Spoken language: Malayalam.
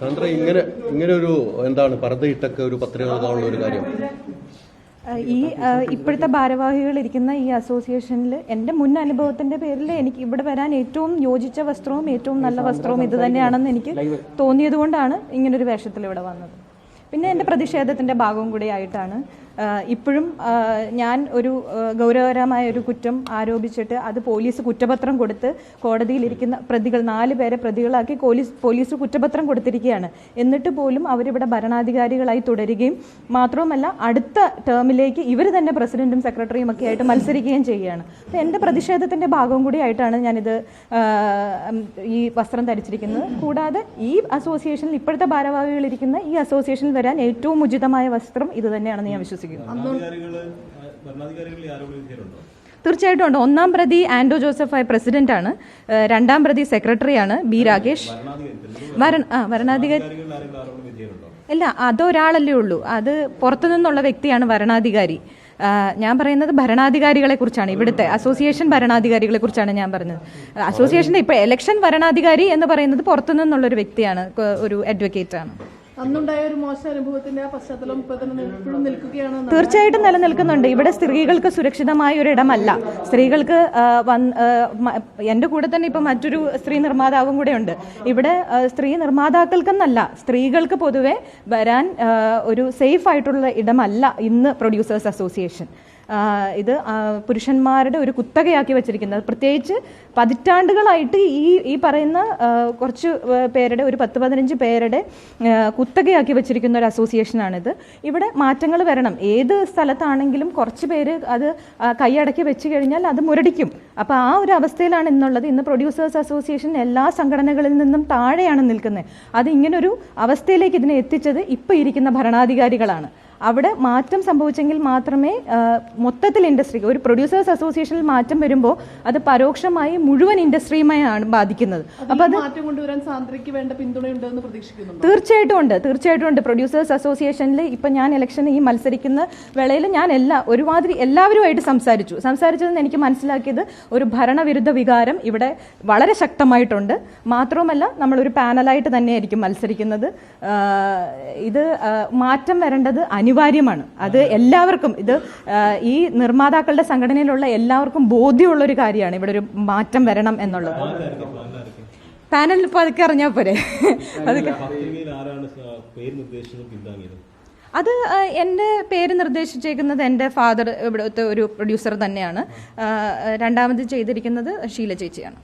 സാന്ദ്ര, ഇങ്ങനെ ഒരു എന്താണ് പർദ്ദയിട്ടൊക്കെ ഒരു പത്രിക നൽകാനുള്ള ഒരു കാര്യം? ഇപ്പോഴത്തെ ഭാരവാഹികൾ ഇരിക്കുന്ന ഈ അസോസിയേഷനിൽ എൻ്റെ മുൻ അനുഭവത്തിൻ്റെ പേരിൽ എനിക്ക് ഇവിടെ വരാൻ ഏറ്റവും യോജിച്ച വസ്ത്രവും ഏറ്റവും നല്ല വസ്ത്രവും ഇത് തന്നെയാണെന്ന് എനിക്ക് തോന്നിയത് കൊണ്ടാണ് ഇങ്ങനൊരു വേഷത്തിൽ ഇവിടെ വന്നത്. പിന്നെ എൻ്റെ പ്രതിഷേധത്തിൻ്റെ ഭാഗവും കൂടി ആയിട്ടാണ് ഇപ്പോഴും ഞാൻ ഒരു ഗൗരവകരമായ ഒരു കുറ്റം ആരോപിച്ചിട്ട് അത് പോലീസ് കുറ്റപത്രം കൊടുത്ത് കോടതിയിലിരിക്കുന്ന പ്രതികൾ 4 പേരെ പ്രതികളാക്കി പോലീസ് കുറ്റപത്രം കൊടുത്തിരിക്കുകയാണ്. എന്നിട്ട് പോലും അവരിവിടെ ഭരണാധികാരികളായി തുടരുകയും മാത്രവുമല്ല അടുത്ത ടേമിലേക്ക് ഇവർ തന്നെ പ്രസിഡന്റും സെക്രട്ടറിയും ഒക്കെ ആയിട്ട് മത്സരിക്കുകയും ചെയ്യുകയാണ്. അപ്പോൾ എൻ്റെ പ്രതിഷേധത്തിൻ്റെ ഭാഗവും കൂടി ആയിട്ടാണ് ഞാനിത് ഈ വസ്ത്രം ധരിച്ചിരിക്കുന്നത്. കൂടാതെ ഈ അസോസിയേഷനിൽ ഇപ്പോഴത്തെ ഭാരവാഹികളിരിക്കുന്ന ഈ അസോസിയേഷനിൽ വരാൻ ഏറ്റവും ഉചിതമായ വസ്ത്രം ഇത് തന്നെയാണെന്ന് ഞാൻ വിശ്വസിക്കുന്നു. തീർച്ചയായിട്ടും ഉണ്ട്. 1-ാം പ്രതി ആൻഡോ ജോസഫായ പ്രസിഡന്റാണ്, 2-ാം പ്രതി സെക്രട്ടറിയാണ് ബി രാകേഷ്. വരണാധികാരി ഇല്ല, അതൊരാളല്ലേ ഉള്ളൂ, അത് പുറത്തു നിന്നുള്ള വ്യക്തിയാണ് വരണാധികാരി. ഞാൻ പറയുന്നത് ഭരണാധികാരികളെ കുറിച്ചാണ്, ഇവിടുത്തെ അസോസിയേഷൻ ഭരണാധികാരികളെ കുറിച്ചാണ് ഞാൻ പറഞ്ഞത്. അസോസിയേഷന്റെ ഇപ്പൊ ഇലക്ഷൻ ഭരണാധികാരി എന്ന് പറയുന്നത് പുറത്തു നിന്നുള്ളൊരു വ്യക്തിയാണ്, ഒരു അഡ്വക്കേറ്റ് ആണ്. അന്നുണ്ടായ ഒരു മോശം അനുഭവത്തിന്റെ ആ പശ്ചാത്തലം ഇപ്പോഴും നിൽക്കുകയാണ്. തീർച്ചയായിട്ടും നിലനിൽക്കുന്നുണ്ട്. ഇവിടെ സ്ത്രീകൾക്ക് സുരക്ഷിതമായ ഒരു ഇടമല്ല. സ്ത്രീകൾക്ക് എൻ്റെ കൂടെ തന്നെ ഇപ്പം മറ്റൊരു സ്ത്രീ നിർമ്മാതാവും കൂടെ ഉണ്ട്. ഇവിടെ സ്ത്രീ നിർമ്മാതാക്കൾക്കെന്നല്ല, സ്ത്രീകൾക്ക് പൊതുവെ വരാൻ ഒരു സേഫ് ആയിട്ടുള്ള ഇടമല്ല ഇന്ന് പ്രൊഡ്യൂസേഴ്സ് അസോസിയേഷൻ. ഇത് പുരുഷന്മാരുടെ ഒരു കുത്തകയാക്കി വെച്ചിരിക്കുന്നത്, പ്രത്യേകിച്ച് പതിറ്റാണ്ടുകളായിട്ട് ഈ പറയുന്ന കുറച്ച് പേരുടെ, ഒരു 10-15 പേരുടെ കുത്തകയാക്കി വെച്ചിരിക്കുന്ന ഒരു അസോസിയേഷനാണിത്. ഇവിടെ മാറ്റങ്ങൾ വരണം. ഏത് സ്ഥലത്താണെങ്കിലും കുറച്ച് പേര് അത് കൈയടക്കി വെച്ച് കഴിഞ്ഞാൽ അത് മുരടിക്കും. അപ്പോൾ ആ ഒരു അവസ്ഥയിലാണ് ഇന്നുള്ളത്. ഇന്ന് പ്രൊഡ്യൂസേഴ്സ് അസോസിയേഷൻ എല്ലാ സംഘടനകളിൽ നിന്നും താഴെയാണ് നിൽക്കുന്നത്. അത് ഇങ്ങനൊരു അവസ്ഥയിലേക്ക് ഇതിനെ എത്തിച്ചത് ഇപ്പോൾ ഇരിക്കുന്ന ഭരണാധികാരികളാണ്. അവിടെ മാറ്റം സംഭവിച്ചെങ്കിൽ മാത്രമേ മൊത്തത്തിൽ ഇൻഡസ്ട്രി, ഒരു പ്രൊഡ്യൂസേഴ്സ് അസോസിയേഷനിൽ മാറ്റം വരുമ്പോൾ അത് പരോക്ഷമായി മുഴുവൻ ഇൻഡസ്ട്രിയുമായാണ് ബാധിക്കുന്നത്. അപ്പോൾ അത് മാറ്റം കൊണ്ടുവരാൻ സാന്ദ്രയ്ക്ക് വേണ്ട പിന്തുണയുണ്ടെന്ന് പ്രതീക്ഷിക്കുന്നു. തീർച്ചയായിട്ടും ഉണ്ട്. പ്രൊഡ്യൂസേഴ്സ് അസോസിയേഷനിൽ ഇപ്പം ഞാൻ ഇലക്ഷന് ഈ മത്സരിക്കുന്ന വേളയിൽ ഞാൻ എല്ലാവരുമായിട്ട് സംസാരിച്ചതെന്ന് എനിക്ക് മനസ്സിലാക്കിയത് ഒരു ഭരണവിരുദ്ധ വികാരം ഇവിടെ വളരെ ശക്തമായിട്ടുണ്ട്. മാത്രവുമല്ല നമ്മളൊരു പാനലായിട്ട് തന്നെയായിരിക്കും മത്സരിക്കുന്നത്. ഇത് മാറ്റം വരേണ്ടത് അനിവാര്യമാണ്. അത് എല്ലാവർക്കും, ഇത് ഈ നിർമ്മാതാക്കളുടെ സംഘടനയിലുള്ള എല്ലാവർക്കും ബോധ്യമുള്ളൊരു കാര്യമാണ് ഇവിടെ ഒരു മാറ്റം വരണം എന്നുള്ളത്. പാനലിൽ ഇപ്പോൾ അതൊക്കെ അറിഞ്ഞാൽ പോരെ. അത് എൻ്റെ പേര് നിർദ്ദേശിച്ചേക്കുന്നത് എൻ്റെ ഫാദർ ഇവിടുത്തെ ഒരു പ്രൊഡ്യൂസർ തന്നെയാണ്. 2ാമത് ചെയ്തിരിക്കുന്നത് ഷീല ചേച്ചിയാണ്.